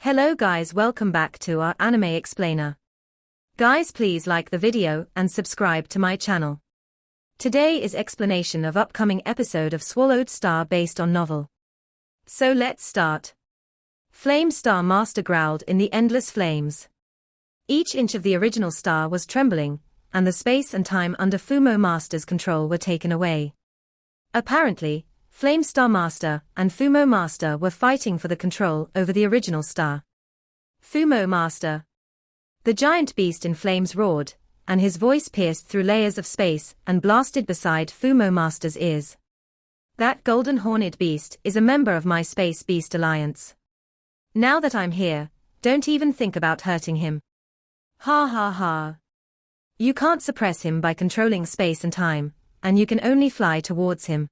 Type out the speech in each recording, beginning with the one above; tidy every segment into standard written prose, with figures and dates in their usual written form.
Hello guys, welcome back to our anime explainer. Guys, please like the video and subscribe to my channel. Today is explanation of upcoming episode of Swallowed Star based on novel. So let's start. Flame Star Master growled in the endless flames. Each inch of the original star was trembling, and the space and time under Fumo Master's control were taken away. Apparently, Flame Star Master and Fumo Master were fighting for the control over the original star. Fumo Master. The giant beast in flames roared, and his voice pierced through layers of space and blasted beside Fumo Master's ears. That golden horned beast is a member of my Space Beast Alliance. Now that I'm here, don't even think about hurting him. Ha ha ha. You can't suppress him by controlling space and time, and you can only fly towards him.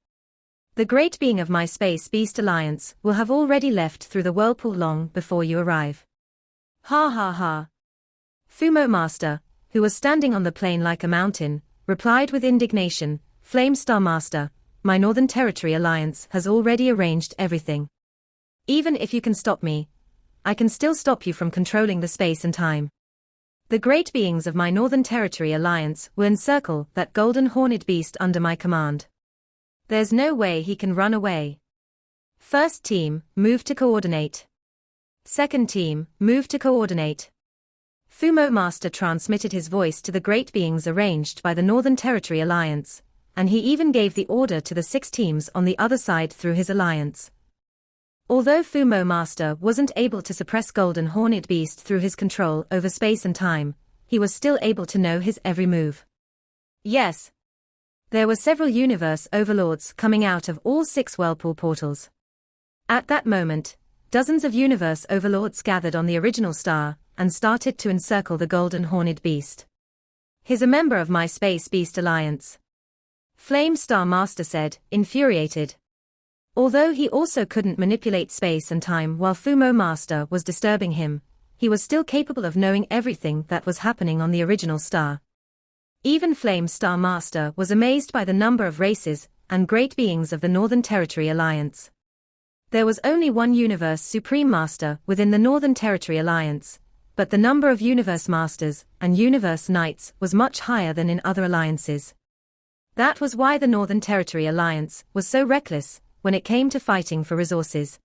The great being of my Space Beast Alliance will have already left through the whirlpool long before you arrive. Ha ha ha. Fumo Master, who was standing on the plain like a mountain, replied with indignation, Flame Star Master, my Northern Territory Alliance has already arranged everything. Even if you can stop me, I can still stop you from controlling the space and time. The great beings of my Northern Territory Alliance will encircle that golden horned beast under my command. There's no way he can run away. First team, move to coordinate. Second team, move to coordinate. Fumo Master transmitted his voice to the great beings arranged by the Northern Territory Alliance, and he even gave the order to the 6 teams on the other side through his alliance. Although Fumo Master wasn't able to suppress Golden Horned Beast through his control over space and time, he was still able to know his every move. Yes. There were several universe overlords coming out of all 6 whirlpool portals. At that moment, dozens of universe overlords gathered on the original star and started to encircle the golden horned beast. He's a member of my Space Beast Alliance. Flame Star Master said, infuriated. Although he also couldn't manipulate space and time while Fumo Master was disturbing him, he was still capable of knowing everything that was happening on the original star. Even Flame Star Master was amazed by the number of races and great beings of the Northern Territory Alliance. There was only one Universe Supreme Master within the Northern Territory Alliance, but the number of Universe Masters and Universe Knights was much higher than in other alliances. That was why the Northern Territory Alliance was so reckless when it came to fighting for resources.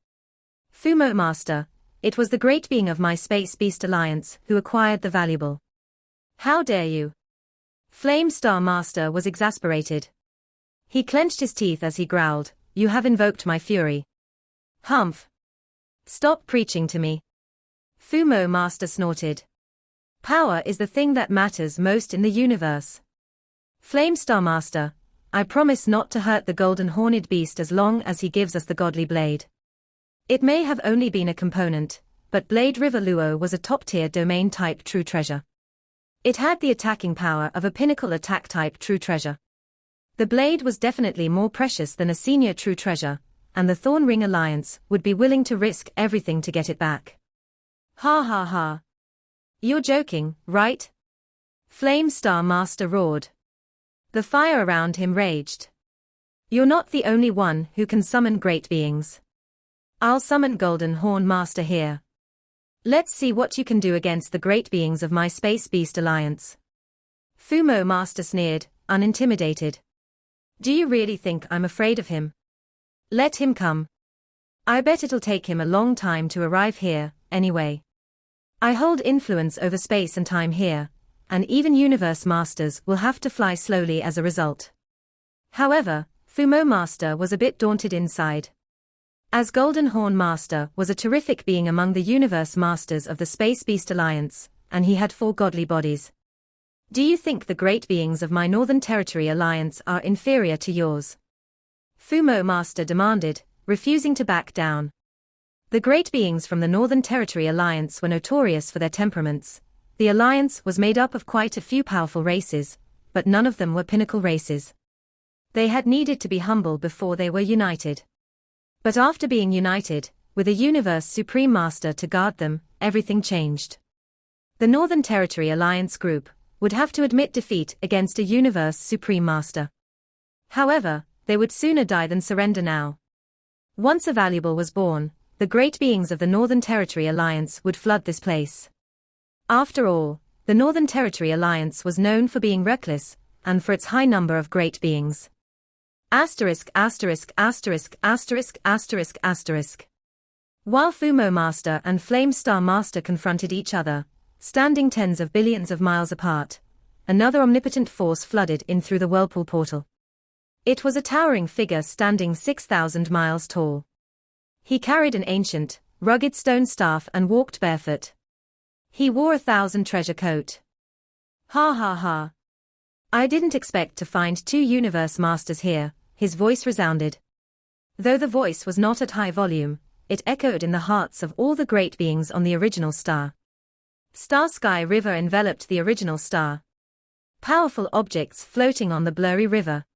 Fumo Master, it was the great being of my Space Beast Alliance who acquired the valuable. How dare you? Flame Star Master was exasperated. He clenched his teeth as he growled, you have invoked my fury. Humph. Stop preaching to me. Fumo Master snorted. Power is the thing that matters most in the universe. Flame Star Master, I promise not to hurt the golden horned beast as long as he gives us the godly blade. It may have only been a component, but Blade River Luo was a top-tier domain-type true treasure. It had the attacking power of a pinnacle attack-type true treasure. The blade was definitely more precious than a senior true treasure, and the Thorn Ring Alliance would be willing to risk everything to get it back. Ha ha ha. You're joking, right? Flame Star Master roared. The fire around him raged. You're not the only one who can summon great beings. I'll summon Golden Horn Master here. Let's see what you can do against the great beings of my Space Beast Alliance. Fumo Master sneered, unintimidated. Do you really think I'm afraid of him? Let him come. I bet it'll take him a long time to arrive here, anyway. I hold influence over space and time here, and even Universe Masters will have to fly slowly as a result. However, Fumo Master was a bit daunted inside. As Golden Horn Master was a terrific being among the Universe Masters of the Space Beast Alliance, and he had 4 godly bodies. Do you think the great beings of my Northern Territory Alliance are inferior to yours? Fumo Master demanded, refusing to back down. The great beings from the Northern Territory Alliance were notorious for their temperaments. The alliance was made up of quite a few powerful races, but none of them were pinnacle races. They had needed to be humble before they were united. But after being united, with a Universe Supreme Master to guard them, everything changed. The Northern Territory Alliance group would have to admit defeat against a Universe Supreme Master. However, they would sooner die than surrender now. Once a valuable was born, the great beings of the Northern Territory Alliance would flood this place. After all, the Northern Territory Alliance was known for being reckless, and for its high number of great beings. Asterisk asterisk asterisk asterisk asterisk asterisk. While Fumo Master and Flame Star Master confronted each other, standing tens of billions of miles apart, another omnipotent force flooded in through the whirlpool portal. It was a towering figure standing 6,000 miles tall. He carried an ancient, rugged stone staff and walked barefoot. He wore a 1,000 treasure coat. Ha ha ha. I didn't expect to find two universe masters here, his voice resounded. Though the voice was not at high volume, it echoed in the hearts of all the great beings on the original star. Star Sky River enveloped the original star. Powerful objects floating on the blurry river.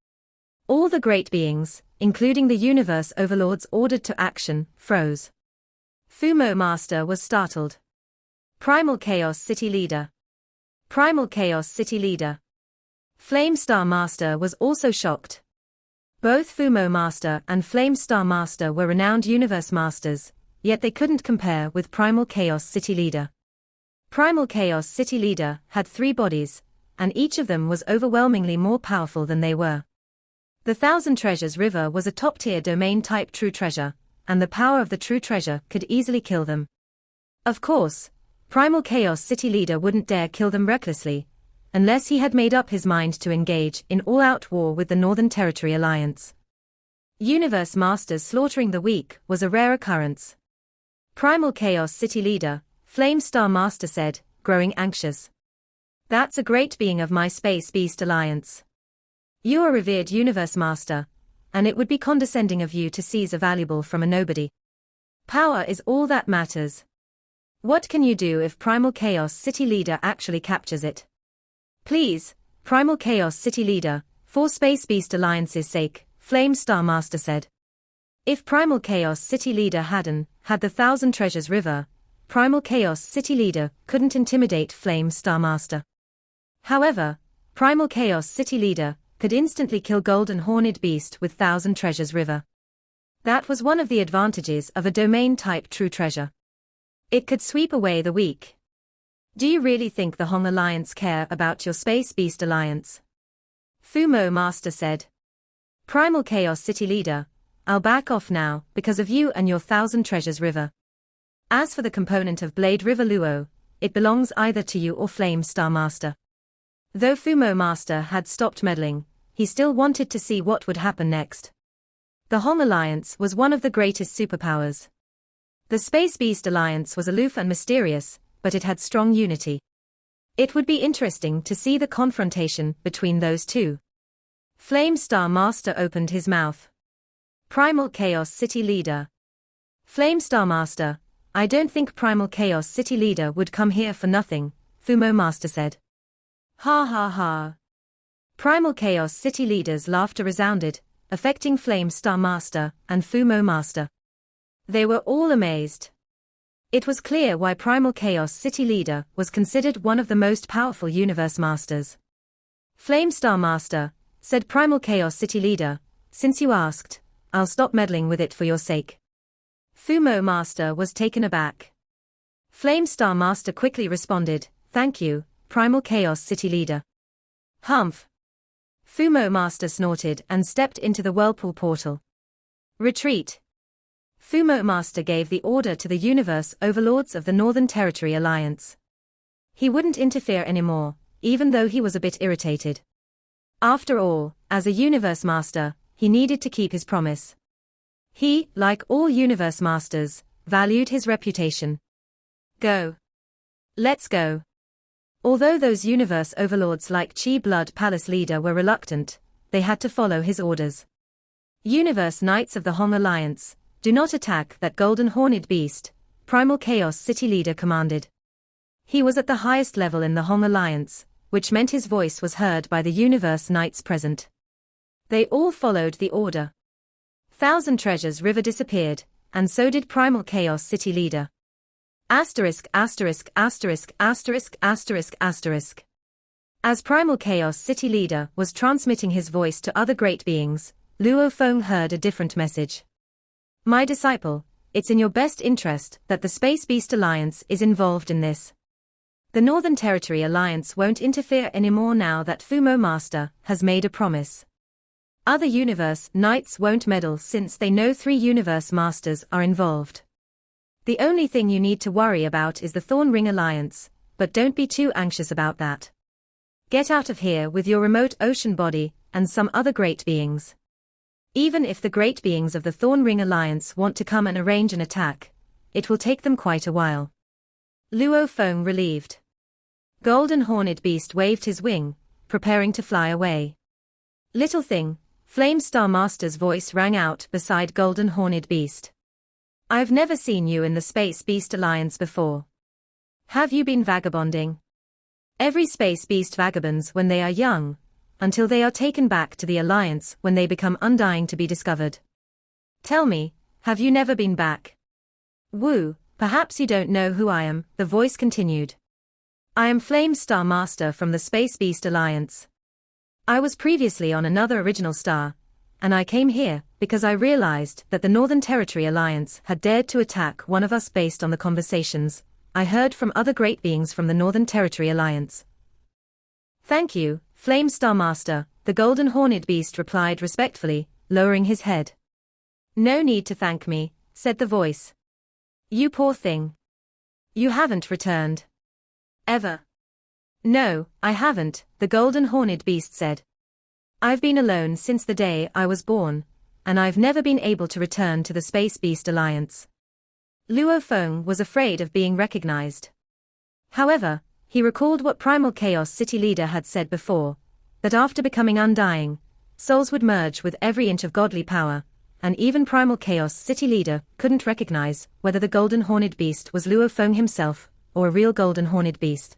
All the great beings, including the universe overlords ordered to action, froze. Fumo Master was startled. Primal Chaos City Leader. Primal Chaos City Leader. Flame Star Master was also shocked. Both Fumo Master and Flame Star Master were renowned universe masters, yet they couldn't compare with Primal Chaos City Leader. Primal Chaos City Leader had 3 bodies, and each of them was overwhelmingly more powerful than they were. The 1,000 Treasures River was a top-tier domain-type true treasure, and the power of the true treasure could easily kill them. Of course, Primal Chaos City Leader wouldn't dare kill them recklessly, unless he had made up his mind to engage in all-out war with the Northern Territory Alliance. Universe Masters slaughtering the weak was a rare occurrence. Primal Chaos City Leader, Flame Star Master said, growing anxious. That's a great being of my Space Beast Alliance. You are revered Universe Master, and it would be condescending of you to seize a valuable from a nobody. Power is all that matters. What can you do if Primal Chaos City Leader actually captures it? Please, Primal Chaos City Leader, for Space Beast Alliance's sake, Flame Star Master said. If Primal Chaos City Leader hadn't had the 1,000 Treasures River, Primal Chaos City Leader couldn't intimidate Flame Star Master. However, Primal Chaos City Leader could instantly kill Golden Horned Beast with 1,000 Treasures River. That was one of the advantages of a domain-type true treasure. It could sweep away the weak. Do you really think the Hong Alliance care about your Space Beast Alliance? Fumo Master said. Primal Chaos City Leader, I'll back off now because of you and your 1,000 Treasures River. As for the component of Blade River Luo, it belongs either to you or Flame Star Master. Though Fumo Master had stopped meddling, he still wanted to see what would happen next. The Hong Alliance was one of the greatest superpowers. The Space Beast Alliance was aloof and mysterious, but it had strong unity. It would be interesting to see the confrontation between those two. Flame Star Master opened his mouth. Primal Chaos City Leader. Flame Star Master, I don't think Primal Chaos City Leader would come here for nothing, Fumo Master said. Ha ha ha. Primal Chaos City Leader's laughter resounded, affecting Flame Star Master and Fumo Master. They were all amazed. It was clear why Primal Chaos City Leader was considered one of the most powerful universe masters. Flame Star Master, said Primal Chaos City Leader, since you asked, I'll stop meddling with it for your sake. Fumo Master was taken aback. Flame Star Master quickly responded, thank you, Primal Chaos City Leader. Humph. Fumo Master snorted and stepped into the whirlpool portal. Retreat. Fumo Master gave the order to the universe overlords of the Northern Territory Alliance. He wouldn't interfere anymore, even though he was a bit irritated. After all, as a universe master, he needed to keep his promise. He, like all universe masters, valued his reputation. Go. Let's go. Although those universe overlords like Chi Blood Palace Leader were reluctant, they had to follow his orders. Universe Knights of the Hong Alliance, do not attack that Golden Horned Beast, Primal Chaos City Leader commanded. He was at the highest level in the Hong Alliance, which meant his voice was heard by the Universe Knights present. They all followed the order. 1,000 Treasures River disappeared, and so did Primal Chaos City Leader. Asterisk asterisk asterisk asterisk asterisk asterisk. As Primal Chaos City Leader was transmitting his voice to other great beings, Luo Feng heard a different message. My disciple, it's in your best interest that the Space Beast Alliance is involved in this. The Northern Territory Alliance won't interfere anymore now that Fumo Master has made a promise. Other Universe Knights won't meddle since they know 3 Universe Masters are involved. The only thing you need to worry about is the Thorn Ring Alliance, but don't be too anxious about that. Get out of here with your remote ocean body and some other great beings. Even if the great beings of the Thorn Ring Alliance want to come and arrange an attack, it will take them quite a while. Luo Feng relieved. Golden Horned Beast waved his wing, preparing to fly away. Little thing, Flame Star Master's voice rang out beside Golden Horned Beast. I've never seen you in the Space Beast Alliance before. Have you been vagabonding? Every Space Beast vagabonds when they are young, until they are taken back to the Alliance when they become undying to be discovered. Tell me, have you never been back? Wu, perhaps you don't know who I am, the voice continued. I am Flame Star Master from the Space Beast Alliance. I was previously on another original star, and I came here because I realized that the Northern Territory Alliance had dared to attack one of us based on the conversations I heard from other great beings from the Northern Territory Alliance. Thank you, Flame Star Master, the Golden Horned Beast replied respectfully, lowering his head. No need to thank me, said the voice. You poor thing. You haven't returned. Ever? No, I haven't, the Golden Horned Beast said. I've been alone since the day I was born, and I've never been able to return to the Space Beast Alliance. Luo Feng was afraid of being recognized. However, he recalled what Primal Chaos City leader had said before, that after becoming undying, souls would merge with every inch of godly power, and even Primal Chaos City leader couldn't recognize whether the Golden Horned Beast was Luo Feng himself, or a real Golden Horned Beast.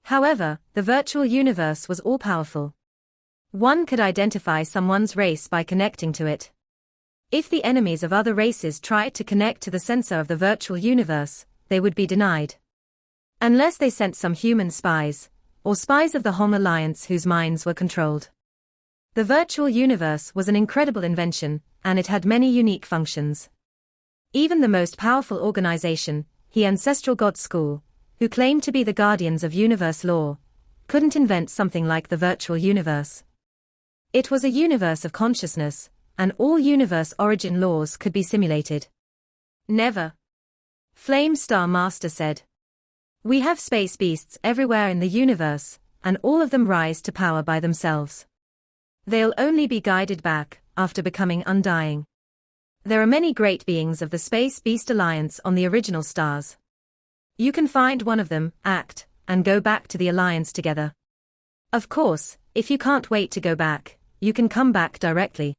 However, the virtual universe was all-powerful. One could identify someone's race by connecting to it. If the enemies of other races tried to connect to the sensor of the virtual universe, they would be denied. Unless they sent some human spies, or spies of the Hong Alliance whose minds were controlled. The virtual universe was an incredible invention, and it had many unique functions. Even the most powerful organization, the Ancestral God School, who claimed to be the guardians of universe law, couldn't invent something like the virtual universe. It was a universe of consciousness, and all universe origin laws could be simulated. Never. Flame Star Master said. We have space beasts everywhere in the universe, and all of them rise to power by themselves. They'll only be guided back after becoming undying. There are many great beings of the Space Beast Alliance on the original stars. You can find one of them, act, and go back to the Alliance together. Of course, if you can't wait to go back, you can come back directly.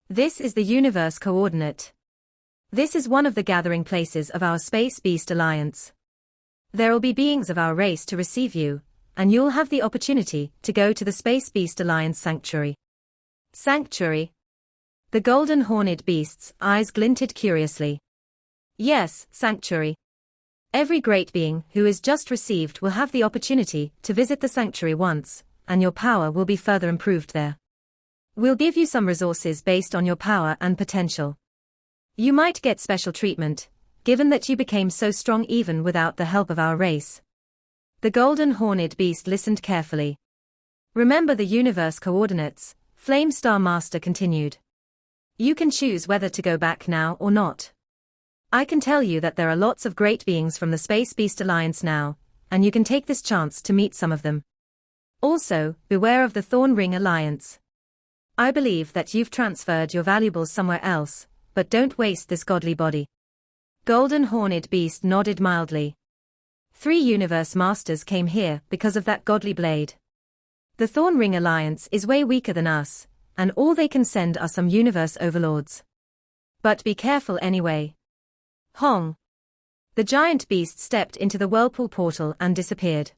This is the universe coordinate. This is one of the gathering places of our Space Beast Alliance. There will be beings of our race to receive you, and you'll have the opportunity to go to the Space Beast Alliance Sanctuary. Sanctuary? The Golden Horned Beast's eyes glinted curiously. Yes, Sanctuary. Every great being who is just received will have the opportunity to visit the Sanctuary once, and your power will be further improved there. We'll give you some resources based on your power and potential. You might get special treatment, given that you became so strong even without the help of our race. The Golden Horned Beast listened carefully. Remember the universe coordinates, Flame Star Master continued. You can choose whether to go back now or not. I can tell you that there are lots of great beings from the Space Beast Alliance now, and you can take this chance to meet some of them. Also, beware of the Thorn Ring Alliance. I believe that you've transferred your valuables somewhere else, but don't waste this godly body. Golden Horned Beast nodded mildly. 3 Universe Masters came here because of that godly blade. The Thorn Ring Alliance is way weaker than us, and all they can send are some universe overlords. But be careful anyway. Hong. The giant beast stepped into the whirlpool portal and disappeared.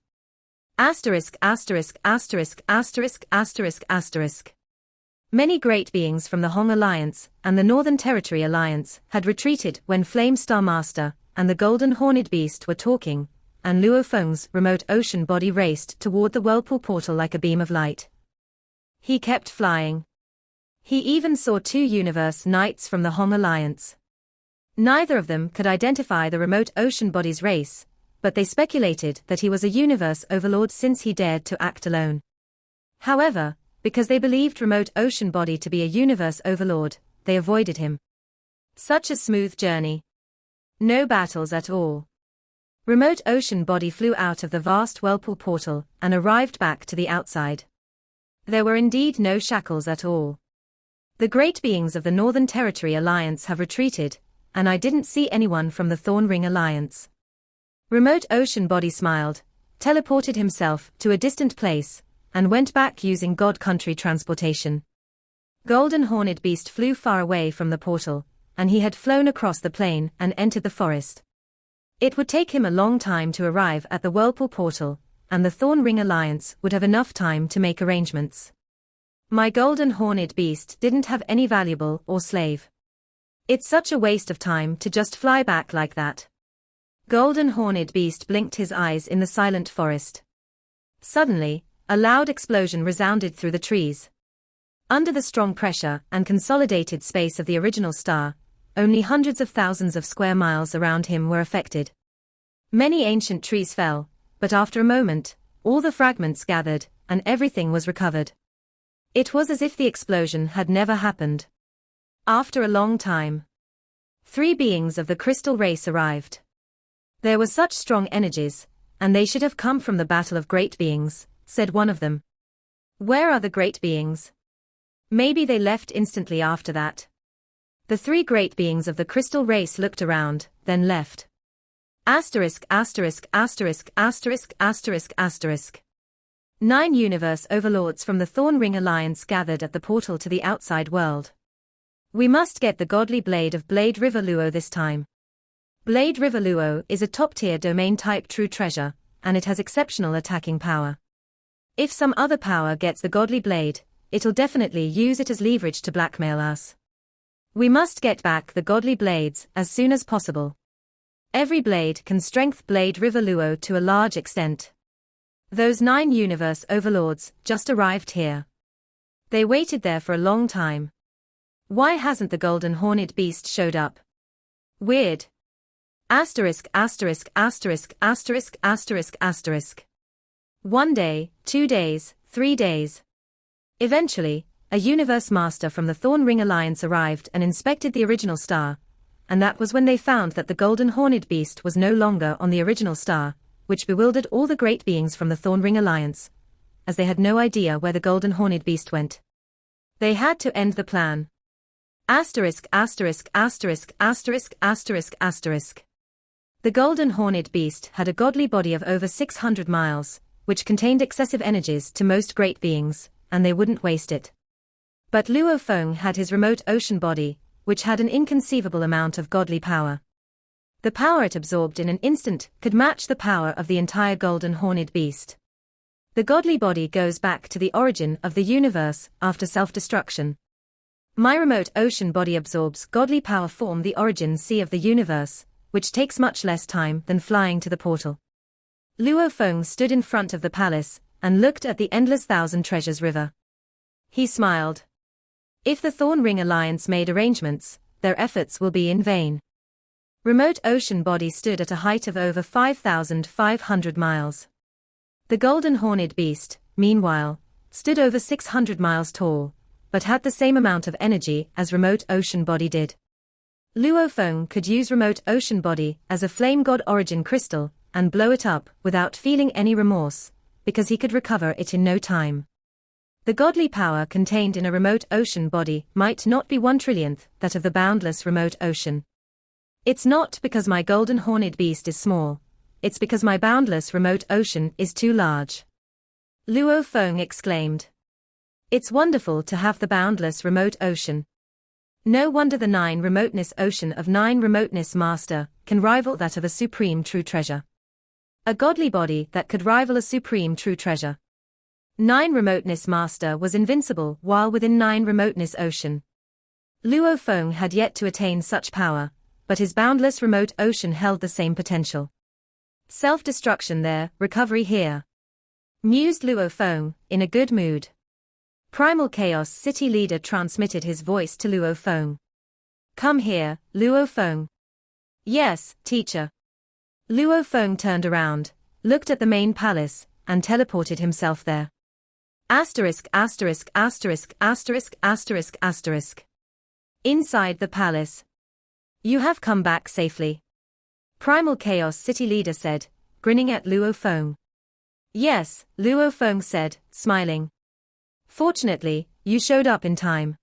Asterisk asterisk asterisk asterisk asterisk asterisk. Many great beings from the Hong Alliance and the Northern Territory Alliance had retreated when Flame Star Master and the Golden Horned Beast were talking, and Luo Feng's remote ocean body raced toward the whirlpool portal like a beam of light. He kept flying. He even saw 2 Universe Knights from the Hong Alliance. Neither of them could identify the remote ocean body's race, but they speculated that he was a universe overlord since he dared to act alone. However, because they believed remote ocean body to be a universe overlord, they avoided him. Such a smooth journey. No battles at all. Remote ocean body flew out of the vast whirlpool portal and arrived back to the outside. There were indeed no shackles at all. The great beings of the Northern Territory Alliance have retreated, and I didn't see anyone from the Thorn Ring Alliance. Remote ocean body smiled, teleported himself to a distant place, and went back using God Country transportation. Golden Horned Beast flew far away from the portal, and he had flown across the plain and entered the forest. It would take him a long time to arrive at the Whirlpool portal, and the Thorn Ring Alliance would have enough time to make arrangements. My Golden Horned Beast didn't have any valuable or slave. It's such a waste of time to just fly back like that. Golden Horned Beast blinked his eyes in the silent forest. Suddenly, a loud explosion resounded through the trees. Under the strong pressure and consolidated space of the original star, only hundreds of thousands of square miles around him were affected. Many ancient trees fell, but after a moment, all the fragments gathered, and everything was recovered. It was as if the explosion had never happened. After a long time, 3 beings of the crystal race arrived. There were such strong energies, and they should have come from the battle of great beings, said one of them. Where are the great beings? Maybe they left instantly after that. The 3 great beings of the crystal race looked around, then left. Asterisk asterisk asterisk asterisk asterisk asterisk. 9 universe overlords from the Thorn Ring Alliance gathered at the portal to the outside world. We must get the godly blade of Blade River Luo this time. Blade River Luo is a top-tier domain-type true treasure, and it has exceptional attacking power. If some other power gets the godly blade, it'll definitely use it as leverage to blackmail us. We must get back the godly blades as soon as possible. Every blade can strengthen Blade River Luo to a large extent. Those 9 universe overlords just arrived here. They waited there for a long time. Why hasn't the Golden Horned Beast showed up? Weird. Asterisk asterisk asterisk asterisk asterisk asterisk. 1 day, 2 days, 3 days. Eventually, a universe master from the Thorn Ring Alliance arrived and inspected the original star, and that was when they found that the Golden Horned Beast was no longer on the original star, which bewildered all the great beings from the Thorn Ring Alliance, as they had no idea where the Golden Horned Beast went. They had to end the plan. Asterisk asterisk asterisk asterisk asterisk asterisk. The Golden Horned Beast had a godly body of over 600 miles, which contained excessive energies to most great beings, and they wouldn't waste it. But Luo Feng had his remote ocean body, which had an inconceivable amount of godly power. The power it absorbed in an instant could match the power of the entire Golden Horned Beast. The godly body goes back to the origin of the universe after self-destruction. My remote ocean body absorbs godly power from the origin sea of the universe, which takes much less time than flying to the portal. Luo Feng stood in front of the palace and looked at the endless thousand treasures river. He smiled. If the Thorn Ring Alliance made arrangements, their efforts will be in vain. Remote ocean body stood at a height of over 5,500 miles. The Golden Horned Beast, meanwhile, stood over 600 miles tall, but had the same amount of energy as remote ocean body did. Luo Feng could use remote ocean body as a flame god origin crystal and blow it up without feeling any remorse, because he could recover it in no time. The godly power contained in a remote ocean body might not be 1/1,000,000th that of the boundless remote ocean. It's not because my Golden Horned Beast is small, it's because my boundless remote ocean is too large. Luo Feng exclaimed. It's wonderful to have the boundless remote ocean. No wonder the 9 remoteness ocean of 9 remoteness master can rival that of a supreme true treasure. A godly body that could rival a supreme true treasure. 9 remoteness master was invincible while within 9 remoteness ocean. Luo Feng had yet to attain such power, but his boundless remote ocean held the same potential. Self-destruction there, recovery here. Mused Luo Feng, in a good mood. Primal Chaos City leader transmitted his voice to Luo Feng. Come here, Luo Feng. Yes, teacher. Luo Feng turned around, looked at the main palace, and teleported himself there. Asterisk asterisk asterisk asterisk asterisk asterisk. Inside the palace. You have come back safely. Primal Chaos City leader said, grinning at Luo Feng. Yes, Luo Feng said, smiling. Fortunately, you showed up in time.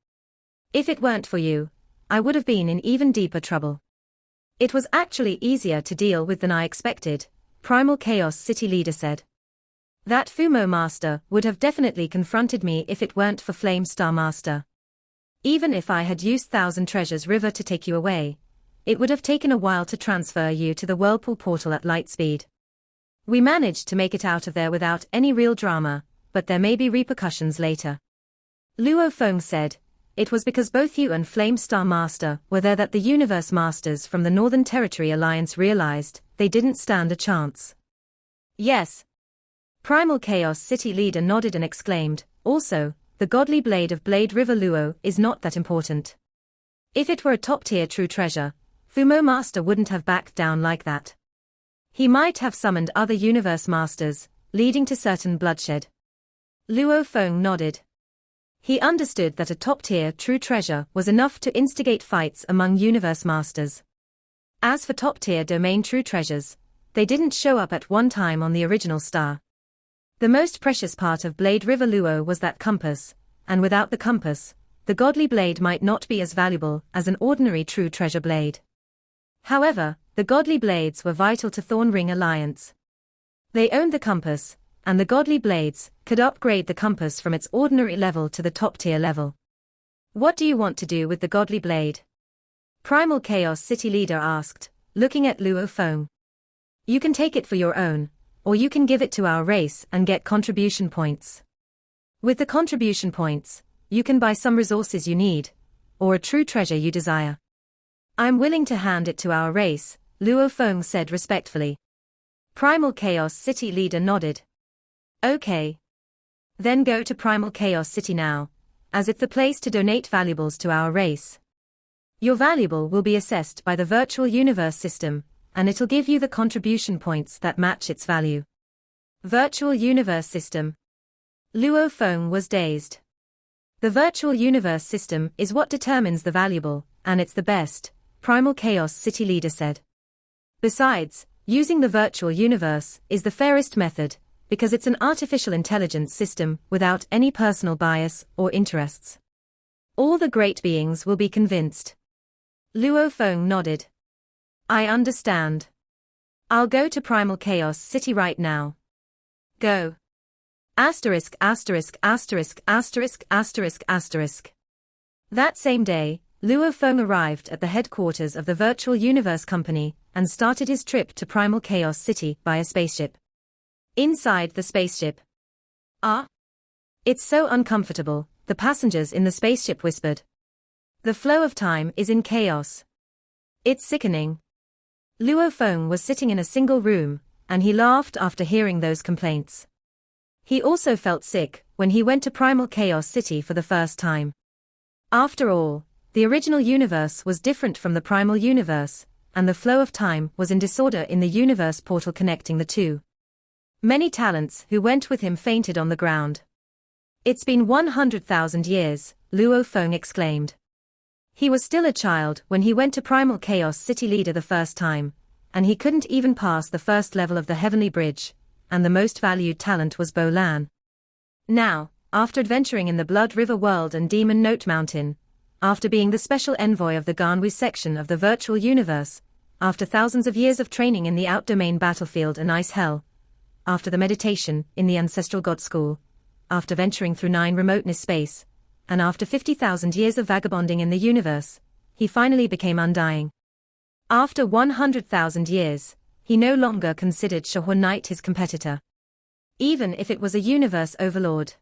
If it weren't for you, I would have been in even deeper trouble. It was actually easier to deal with than I expected, Primal Chaos City leader said. That Fumo Master would have definitely confronted me if it weren't for Flame Star Master. Even if I had used Thousand Treasures River to take you away, it would have taken a while to transfer you to the Whirlpool Portal at light speed. We managed to make it out of there without any real drama, but there may be repercussions later. Luo Feng said, it was because both you and Flame Star Master were there that the Universe Masters from the Northern Territory Alliance realized they didn't stand a chance. Yes. Primal Chaos City leader nodded and exclaimed, also, the godly blade of Blade River Luo is not that important. If it were a top-tier true treasure, Fumo Master wouldn't have backed down like that. He might have summoned other Universe Masters, leading to certain bloodshed. Luo Feng nodded. He understood that a top-tier true treasure was enough to instigate fights among Universe Masters. As for top-tier domain true treasures, they didn't show up at one time on the original star. The most precious part of Blade River Luo was that compass, and without the compass, the godly blade might not be as valuable as an ordinary true treasure blade. However, the godly blades were vital to Thorn Ring Alliance. They owned the compass, and the godly blades could upgrade the compass from its ordinary level to the top-tier level. What do you want to do with the godly blade? Primal Chaos City leader asked, looking at Luo Feng. You can take it for your own, or you can give it to our race and get contribution points. With the contribution points, you can buy some resources you need, or a true treasure you desire. I'm willing to hand it to our race, Luo Feng said respectfully. Primal Chaos City leader nodded. Okay. Then go to Primal Chaos City now, as it's the place to donate valuables to our race. Your valuable will be assessed by the virtual universe system, and it'll give you the contribution points that match its value. Virtual universe system. Luo Feng was dazed. The virtual universe system is what determines the valuable, and it's the best, Primal Chaos City leader said. Besides, using the virtual universe is the fairest method, because it's an artificial intelligence system without any personal bias or interests. All the great beings will be convinced. Luo Feng nodded. I understand. I'll go to Primal Chaos City right now. Go. Asterisk asterisk asterisk asterisk asterisk asterisk. That same day, Luo Feng arrived at the headquarters of the Virtual Universe Company and started his trip to Primal Chaos City by a spaceship. Inside the spaceship. It's so uncomfortable, the passengers in the spaceship whispered. The flow of time is in chaos. It's sickening. Luo Feng was sitting in a single room, and he laughed after hearing those complaints. He also felt sick when he went to Primal Chaos City for the first time. After all, the original universe was different from the primal universe, and the flow of time was in disorder in the universe portal connecting the two. Many talents who went with him fainted on the ground. It's been 100,000 years, Luo Feng exclaimed. He was still a child when he went to Primal Chaos City leader the first time, and he couldn't even pass the first level of the Heavenly Bridge, and the most valued talent was Bo Lan. Now, after adventuring in the Blood River World and Demon Note Mountain, after being the special envoy of the Ganwu section of the virtual universe, after thousands of years of training in the out-domain battlefield and Ice Hell, after the meditation in the Ancestral God School, after venturing through 9 remoteness space, and after 50,000 years of vagabonding in the universe, he finally became undying. After 100,000 years, he no longer considered Shahua Knight his competitor. Even if it was a universe overlord.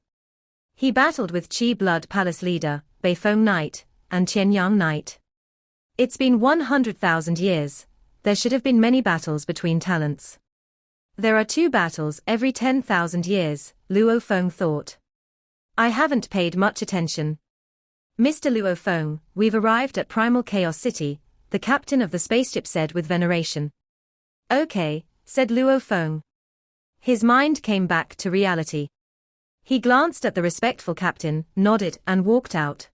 He battled with Qi Blood Palace leader, Beifeng Knight, and Qianyang Knight. It's been 100,000 years, there should have been many battles between talents. There are 2 battles every 10,000 years, Luo Feng thought. I haven't paid much attention. Mr. Luo Feng, we've arrived at Primal Chaos City, the captain of the spaceship said with veneration. Okay, said Luo Feng. His mind came back to reality. He glanced at the respectful captain, nodded, and walked out.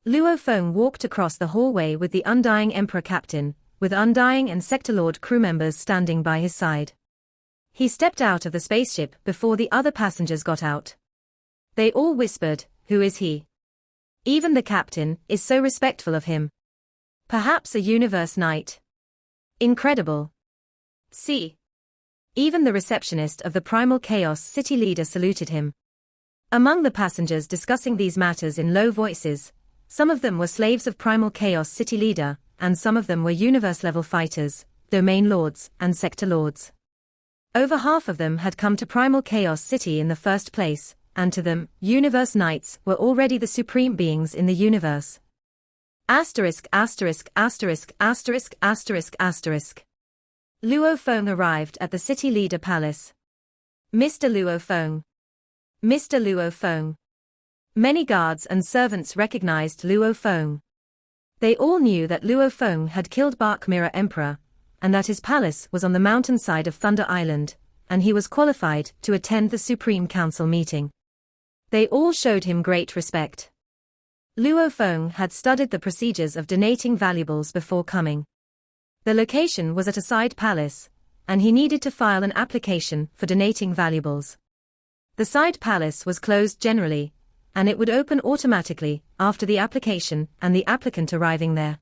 Luo Feng walked across the hallway with the Undying Emperor captain, with Undying and Sector Lord crew members standing by his side. He stepped out of the spaceship before the other passengers got out. They all whispered, "Who is he? Even the captain is so respectful of him. Perhaps a universe knight. Incredible. See." Even the receptionist of the Primal Chaos City leader saluted him. Among the passengers discussing these matters in low voices, some of them were slaves of Primal Chaos City leader, and some of them were universe-level fighters, domain lords, and sector lords. Over half of them had come to Primal Chaos City in the first place, and to them, universe knights were already the supreme beings in the universe. Asterisk asterisk asterisk asterisk asterisk asterisk. Luo Feng arrived at the city leader palace. Mr. Luo Feng. Mr. Luo Feng. Many guards and servants recognized Luo Feng. They all knew that Luo Feng had killed Bark Mirror Emperor, and that his palace was on the mountainside of Thunder Island, and he was qualified to attend the Supreme Council meeting. They all showed him great respect. Luo Feng had studied the procedures of donating valuables before coming. The location was at a side palace, and he needed to file an application for donating valuables. The side palace was closed generally, and it would open automatically after the application and the applicant arriving there.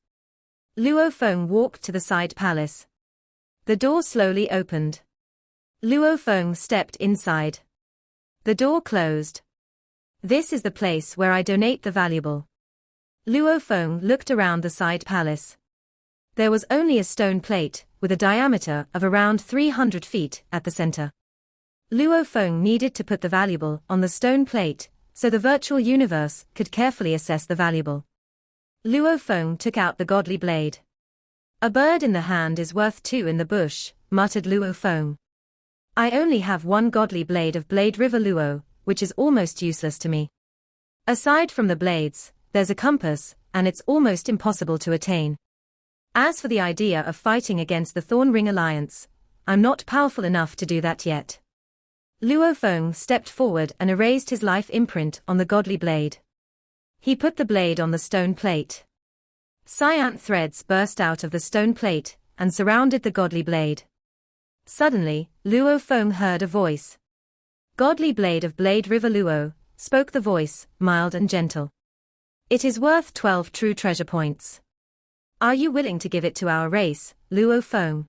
Luo Feng walked to the side palace. The door slowly opened. Luo Feng stepped inside. The door closed. This is the place where I donate the valuable. Luo Feng looked around the side palace. There was only a stone plate, with a diameter of around 300 feet at the center. Luo Feng needed to put the valuable on the stone plate, so the virtual universe could carefully assess the valuable. Luo Feng took out the godly blade. "A bird in the hand is worth two in the bush," muttered Luo Feng. "I only have one godly blade of Blade River Luo, which is almost useless to me. Aside from the blades, there's a compass, and it's almost impossible to attain. As for the idea of fighting against the Thorn Ring Alliance, I'm not powerful enough to do that yet." Luo Feng stepped forward and erased his life imprint on the godly blade. He put the blade on the stone plate. Cyan threads burst out of the stone plate and surrounded the godly blade. Suddenly, Luo Feng heard a voice. "Godly blade of Blade River Luo," spoke the voice, mild and gentle. "It is worth 12 true treasure points. Are you willing to give it to our race, Luo Feng?"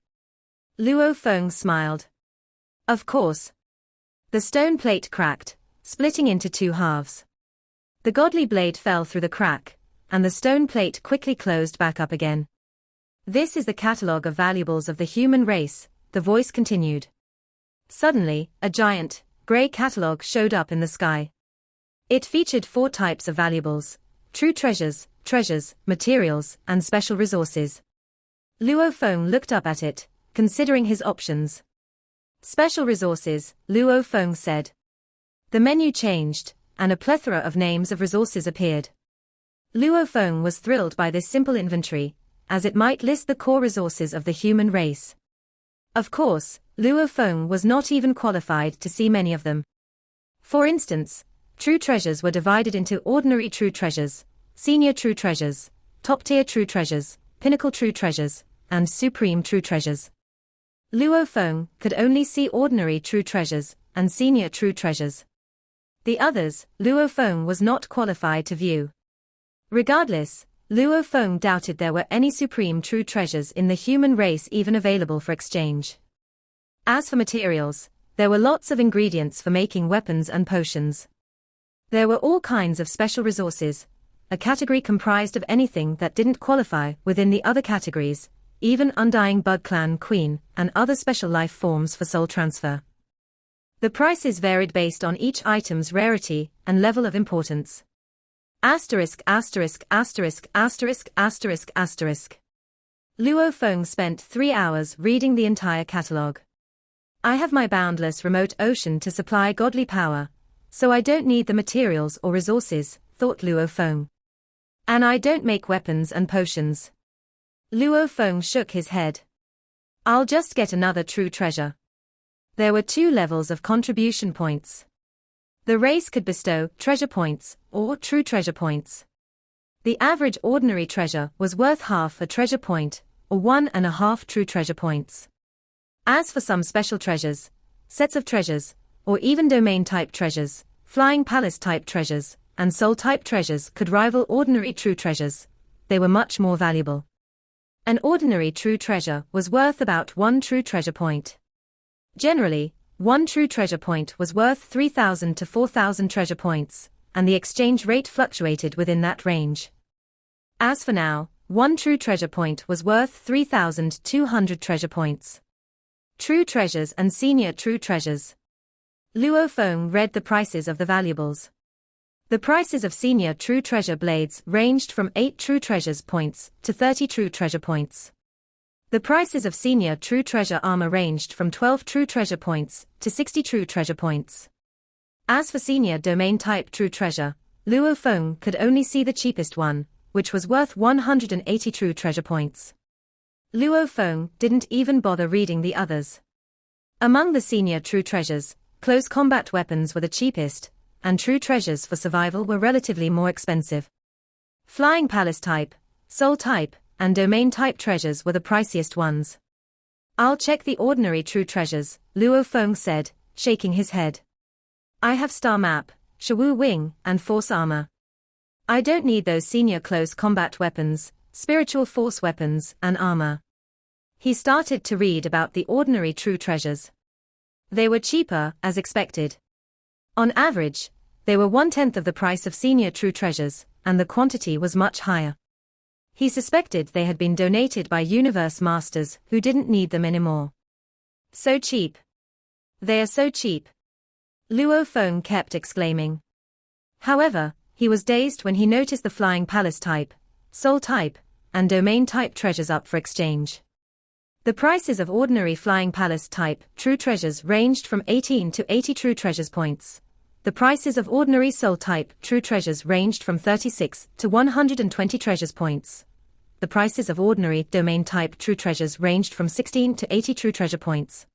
Luo Feng smiled. "Of course." The stone plate cracked, splitting into two halves. The godly blade fell through the crack, and the stone plate quickly closed back up again. "This is the catalogue of valuables of the human race," the voice continued. Suddenly, a giant, grey catalogue showed up in the sky. It featured 4 types of valuables: true treasures, materials, and special resources. Luo Feng looked up at it, considering his options. "Special resources," Luo Feng said. The menu changed, and a plethora of names of resources appeared. Luo Feng was thrilled by this simple inventory, as it might list the core resources of the human race. Of course, Luo Feng was not even qualified to see many of them. For instance, true treasures were divided into ordinary true treasures, senior true treasures, top-tier true treasures, pinnacle true treasures, and supreme true treasures. Luo Feng could only see ordinary true treasures and senior true treasures. The others, Luo Feng was not qualified to view. Regardless, Luo Feng doubted there were any supreme true treasures in the human race even available for exchange. As for materials, there were lots of ingredients for making weapons and potions. There were all kinds of special resources, a category comprised of anything that didn't qualify within the other categories, even Undying Bug Clan Queen and other special life forms for soul transfer. The prices varied based on each item's rarity and level of importance. Asterisk asterisk asterisk asterisk asterisk asterisk. Luo Feng spent 3 hours reading the entire catalogue. "I have my boundless remote ocean to supply godly power, so I don't need the materials or resources," thought Luo Feng. "And I don't make weapons and potions." Luo Feng shook his head. I'll just get another true treasure. There were 2 levels of contribution points. The race could bestow treasure points or true treasure points. The average ordinary treasure was worth half a treasure point, or 1.5 true treasure points. As for some special treasures, sets of treasures, or even domain-type treasures, flying palace-type treasures, and soul-type treasures could rival ordinary true treasures. They were much more valuable. An ordinary true treasure was worth about 1 true treasure point. Generally, 1 true treasure point was worth 3,000 to 4,000 treasure points, and the exchange rate fluctuated within that range. As for now, 1 true treasure point was worth 3,200 treasure points. True treasures and senior true treasures. Luo Feng read the prices of the valuables. The prices of senior true treasure blades ranged from 8 true treasures points to 30 true treasure points. The prices of senior true treasure armor ranged from 12 true treasure points to 60 true treasure points. As for senior domain type true treasure, Luo Feng could only see the cheapest one, which was worth 180 true treasure points. Luo Feng didn't even bother reading the others. Among the senior true treasures, close combat weapons were the cheapest, and true treasures for survival were relatively more expensive. Flying palace type, soul type, and domain type treasures were the priciest ones. I'll check the ordinary true treasures, Luo Feng said, shaking his head. I have star map, Shawu wing, and force armor. I don't need those senior close combat weapons, spiritual force weapons, and armor. He started to read about the ordinary true treasures. They were cheaper, as expected. On average, they were 1/10 of the price of senior true treasures, and the quantity was much higher. He suspected they had been donated by universe masters who didn't need them anymore. So cheap. They are so cheap. Luo Feng kept exclaiming. However, he was dazed when he noticed the flying palace type, soul type, and domain type treasures up for exchange. The prices of ordinary flying palace type true treasures ranged from 18 to 80 true treasures points. The prices of ordinary soul type true treasures ranged from 36 to 120 treasures points. The prices of ordinary domain type true treasures ranged from 16 to 80 true treasure points.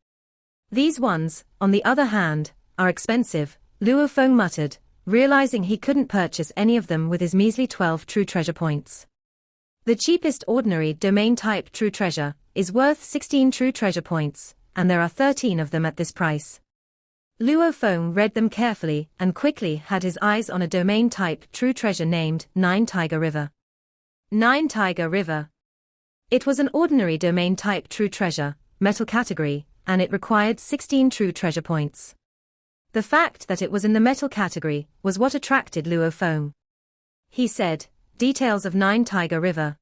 These ones, on the other hand, are expensive, Luo Feng muttered, realizing he couldn't purchase any of them with his measly 12 true treasure points. The cheapest ordinary domain type true treasure is worth 16 true treasure points, and there are 13 of them at this price. Luo Feng read them carefully and quickly had his eyes on a domain type true treasure named 9 Tiger River. 9 Tiger River. It was an ordinary domain type true treasure, metal category, and it required 16 true treasure points. The fact that it was in the metal category was what attracted Luo Feng. He said, "Details of 9 Tiger River."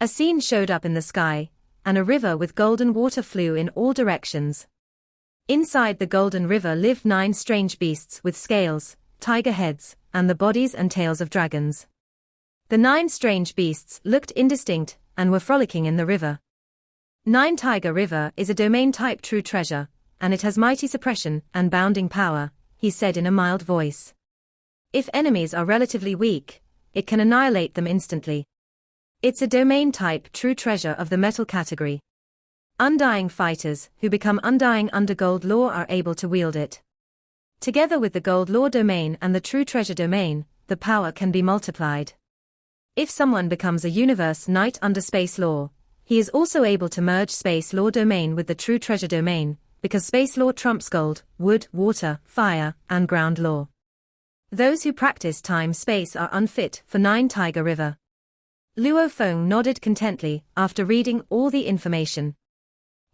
A scene showed up in the sky, and a river with golden water flew in all directions. Inside the golden river lived 9 strange beasts with scales, tiger heads, and the bodies and tails of dragons. The 9 strange beasts looked indistinct and were frolicking in the river. 9 Tiger River is a domain-type true treasure, and it has mighty suppression and bounding power, he said in a mild voice. If enemies are relatively weak, it can annihilate them instantly. It's a domain-type true treasure of the metal category. Undying fighters who become undying under Gold Law are able to wield it. Together with the Gold Law domain and the True Treasure domain, the power can be multiplied. If someone becomes a Universe Knight under Space Law, he is also able to merge Space Law domain with the True Treasure domain, because Space Law trumps Gold, Wood, Water, Fire, and Ground Law. Those who practice time-space are unfit for 9 Tiger River. Luo Feng nodded contently after reading all the information.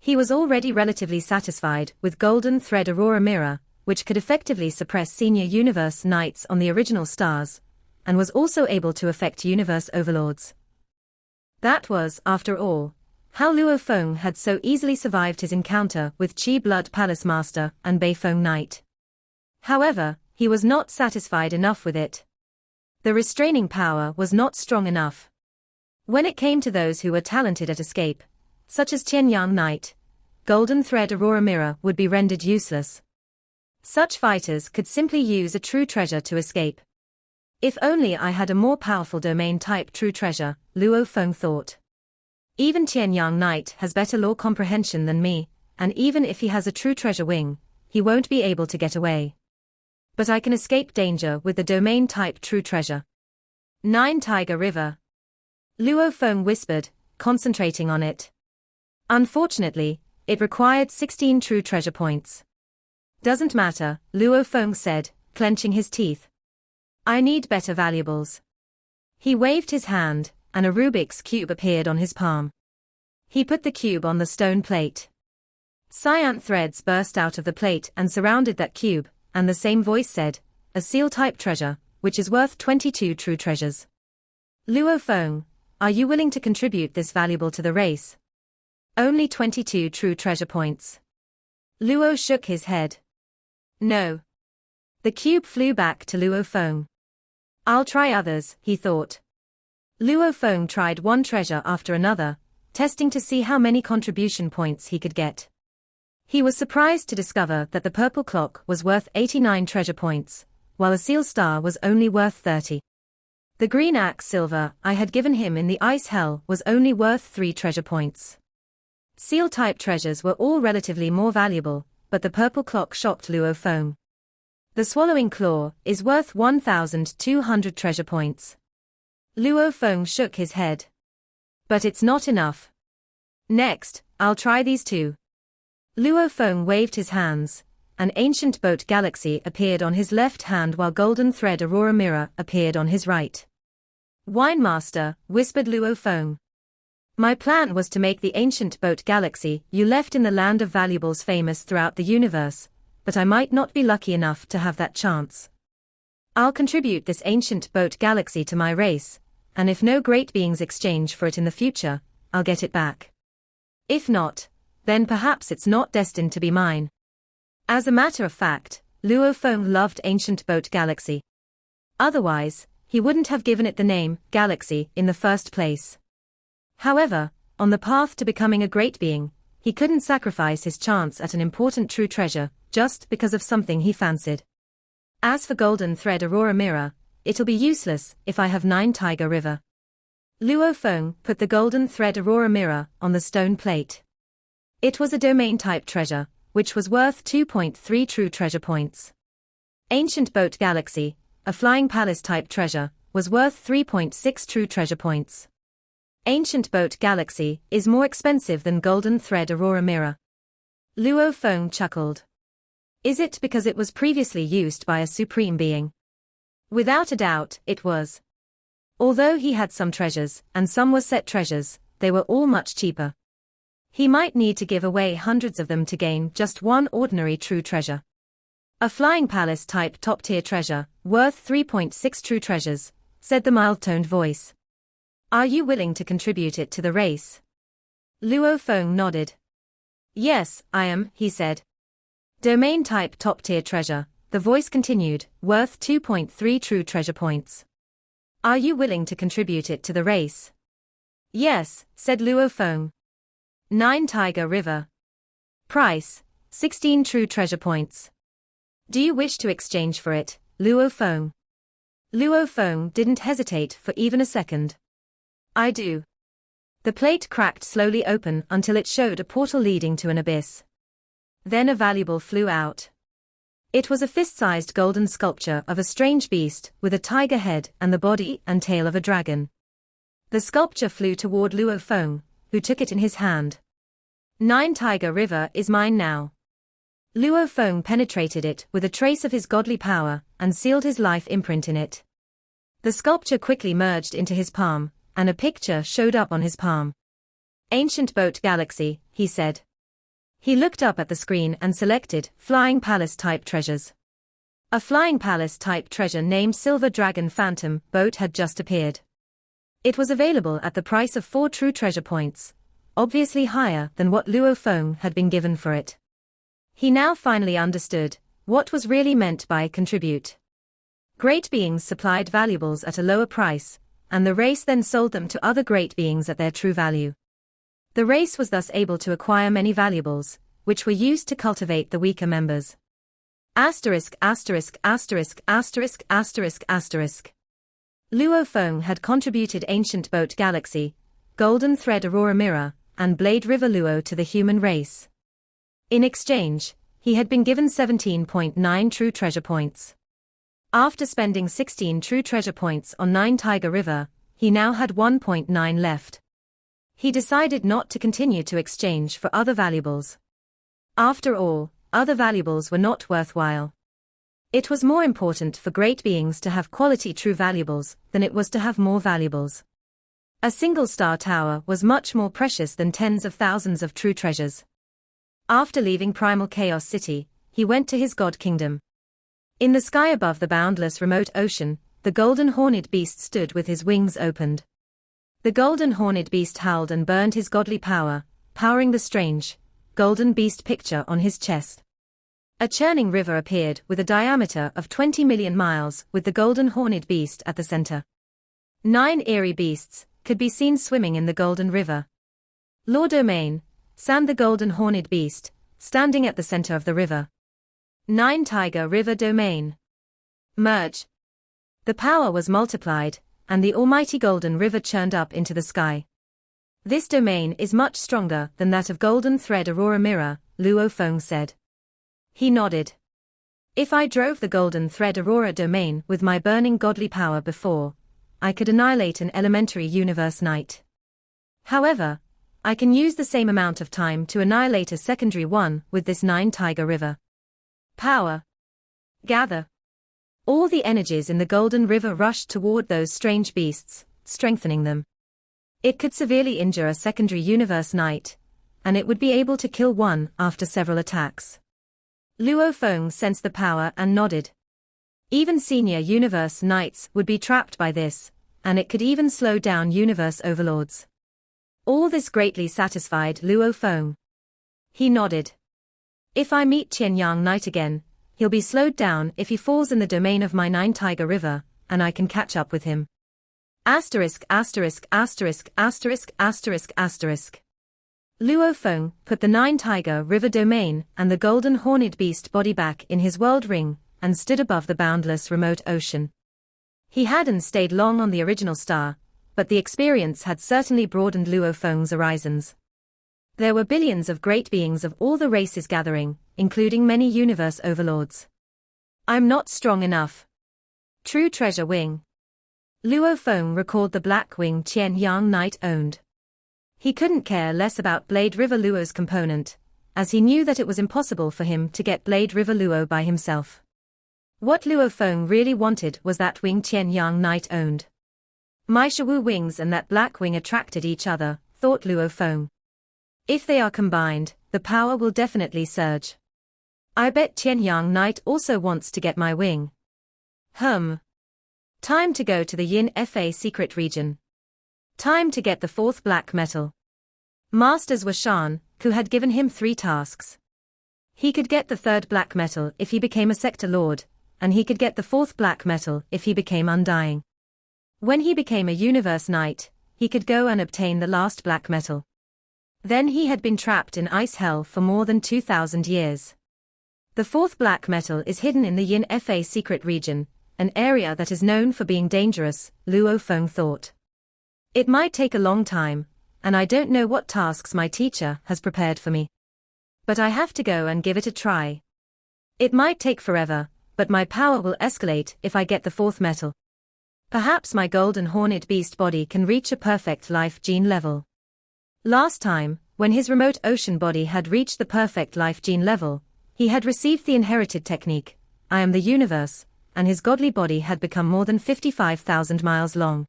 He was already relatively satisfied with Golden Thread Aurora Mirror, which could effectively suppress senior Universe Knights on the original stars, and was also able to affect Universe Overlords. That was, after all, how Luo Feng had so easily survived his encounter with Qi Blood Palace Master and Beifeng Knight. However, he was not satisfied enough with it. The restraining power was not strong enough. When it came to those who were talented at escape, such as Tianyang Knight, Golden Thread Aurora Mirror would be rendered useless. Such fighters could simply use a true treasure to escape. If only I had a more powerful domain-type true treasure, Luo Feng thought. Even Tianyang Knight has better law comprehension than me, and even if he has a true treasure wing, he won't be able to get away. But I can escape danger with the domain-type true treasure. 9 Tiger River. Luo Feng whispered, concentrating on it. Unfortunately, it required 16 true treasure points. Doesn't matter, Luo Feng said, clenching his teeth. I need better valuables. He waved his hand, and a Rubik's cube appeared on his palm. He put the cube on the stone plate. Cyan threads burst out of the plate and surrounded that cube, and the same voice said, a seal-type treasure, which is worth 22 true treasures. Luo Feng, are you willing to contribute this valuable to the race? Only 22 true treasure points. Luo shook his head. No. The cube flew back to Luo Feng. I'll try others, he thought. Luo Feng tried one treasure after another, testing to see how many contribution points he could get. He was surprised to discover that the purple clock was worth 89 treasure points, while a seal star was only worth 30. The green axe silver I had given him in the ice hell was only worth 3 treasure points. Seal-type treasures were all relatively more valuable, but the purple clock shocked Luo Feng. The swallowing claw is worth 1,200 treasure points. Luo Feng shook his head. But it's not enough. Next, I'll try these two. Luo Feng waved his hands. An ancient boat galaxy appeared on his left hand while golden thread aurora mirror appeared on his right. Wine master, whispered Luo Feng. My plan was to make the ancient boat galaxy you left in the land of valuables famous throughout the universe, but I might not be lucky enough to have that chance. I'll contribute this ancient boat galaxy to my race, and if no great beings exchange for it in the future, I'll get it back. If not, then perhaps it's not destined to be mine. As a matter of fact, Luo Feng loved ancient boat galaxy. Otherwise, he wouldn't have given it the name Galaxy in the first place. However, on the path to becoming a great being, he couldn't sacrifice his chance at an important true treasure just because of something he fancied. As for golden thread aurora mirror, it'll be useless if I have 9 Tiger River. Luo Feng put the golden thread aurora mirror on the stone plate. It was a domain-type treasure, which was worth 2.3 true treasure points. Ancient boat galaxy, a flying palace-type treasure, was worth 3.6 true treasure points. Ancient boat galaxy is more expensive than golden thread aurora mirror. Luo Feng chuckled. Is it because it was previously used by a supreme being? Without a doubt, it was. Although he had some treasures, and some were set treasures, they were all much cheaper. He might need to give away hundreds of them to gain just one ordinary true treasure. A flying palace-type top-tier treasure, worth 3.6 true treasures, said the mild-toned voice. Are you willing to contribute it to the race? Luo Feng nodded. Yes, I am, he said. Domain-type top-tier treasure, the voice continued, worth 2.3 true treasure points. Are you willing to contribute it to the race? Yes, said Luo Feng. 9 Tiger River. Price, 16 true treasure points. Do you wish to exchange for it, Luo Feng? Luo Feng didn't hesitate for even a second. I do. The plate cracked slowly open until it showed a portal leading to an abyss. Then a valuable flew out. It was a fist-sized golden sculpture of a strange beast with a tiger head and the body and tail of a dragon. The sculpture flew toward Luo Feng, who took it in his hand. 9 Tiger River is mine now. Luo Feng penetrated it with a trace of his godly power and sealed his life imprint in it. The sculpture quickly merged into his palm, and a picture showed up on his palm. Ancient boat galaxy, he said. He looked up at the screen and selected flying palace-type treasures. A flying palace-type treasure named Silver Dragon Phantom boat had just appeared. It was available at the price of 4 true treasure points, obviously higher than what Luo Feng had been given for it. He now finally understood what was really meant by contribute. Great beings supplied valuables at a lower price, and the race then sold them to other great beings at their true value. The race was thus able to acquire many valuables, which were used to cultivate the weaker members. Asterisk asterisk asterisk asterisk asterisk asterisk. Luo Feng had contributed ancient boat galaxy, Golden Thread Aurora Mirror, and Blade River Luo to the human race. In exchange, he had been given 17.9 true treasure points. After spending 16 true treasure points on 9 Tiger River, he now had 1.9 left. He decided not to continue to exchange for other valuables. After all, other valuables were not worthwhile. It was more important for great beings to have quality true valuables than it was to have more valuables. A single star tower was much more precious than tens of thousands of true treasures. After leaving Primal Chaos City, he went to his god kingdom. In the sky above the boundless remote ocean, the golden horned beast stood with his wings opened. The golden horned beast howled and burned his godly power, powering the strange, golden beast picture on his chest. A churning river appeared with a diameter of 20 million miles with the golden horned beast at the center. 9 eerie beasts could be seen swimming in the golden river. Lord Domain, Sam the golden horned beast, standing at the center of the river. 9 Tiger River Domain. Merge. The power was multiplied, and the almighty golden river churned up into the sky. This domain is much stronger than that of Golden Thread Aurora Mirror, Luo Feng said. He nodded. If I drove the Golden Thread Aurora domain with my burning godly power before, I could annihilate an elementary universe knight. However, I can use the same amount of time to annihilate a secondary one with this 9 Tiger River. Power. Gather. All the energies in the Golden River rushed toward those strange beasts, strengthening them. It could severely injure a secondary universe knight, and it would be able to kill one after several attacks. Luo Feng sensed the power and nodded. Even senior universe knights would be trapped by this, and it could even slow down universe overlords. All this greatly satisfied Luo Feng. He nodded. If I meet Qian Yang Knight again, he'll be slowed down if he falls in the domain of my 9 Tiger River, and I can catch up with him. Asterisk asterisk asterisk asterisk asterisk asterisk. Luo Feng put the 9 Tiger River domain and the golden horned beast body back in his world ring, and stood above the boundless remote ocean. He hadn't stayed long on the original star, but the experience had certainly broadened Luo Feng's horizons. There were billions of great beings of all the races gathering, including many universe overlords. I'm not strong enough. True treasure wing. Luo Feng recalled the black wing Qian Yang Knight owned. He couldn't care less about Blade River Luo's component, as he knew that it was impossible for him to get Blade River Luo by himself. What Luo Feng really wanted was that wing Qian Yang Knight owned. My Shawu wings and that black wing attracted each other, thought Luo Feng. If they are combined, the power will definitely surge. I bet Qian Yang Knight also wants to get my wing. Time to go to the Yin Fa secret region. Time to get the 4th black metal. Masters were Shan, who had given him 3 tasks. He could get the 3rd black metal if he became a sector lord, and he could get the 4th black metal if he became undying. When he became a universe knight, he could go and obtain the last black metal. Then he had been trapped in ice hell for more than 2,000 years. The 4th black metal is hidden in the Yin Fa secret region, an area that is known for being dangerous, Luo Feng thought. It might take a long time, and I don't know what tasks my teacher has prepared for me. But I have to go and give it a try. It might take forever, but my power will escalate if I get the 4th metal. Perhaps my golden horned beast body can reach a perfect life gene level. Last time, when his remote ocean body had reached the perfect life gene level, he had received the inherited technique, I am the universe, and his godly body had become more than 55,000 miles long.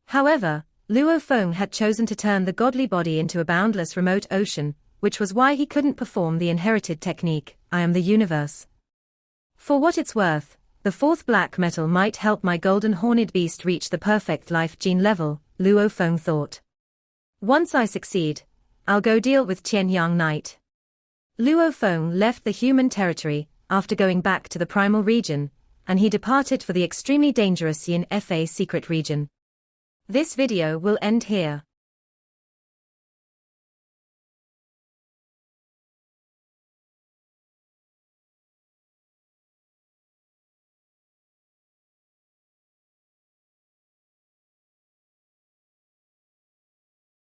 However, Luo Feng had chosen to turn the godly body into a boundless remote ocean, which was why he couldn't perform the inherited technique, I am the universe. For what it's worth, the 4th black metal might help my golden horned beast reach the perfect life gene level, Luo Feng thought. Once I succeed, I'll go deal with Qian Yang Knight. Luo Feng left the human territory after going back to the primal region, and he departed for the extremely dangerous Yin Fa secret region. This video will end here.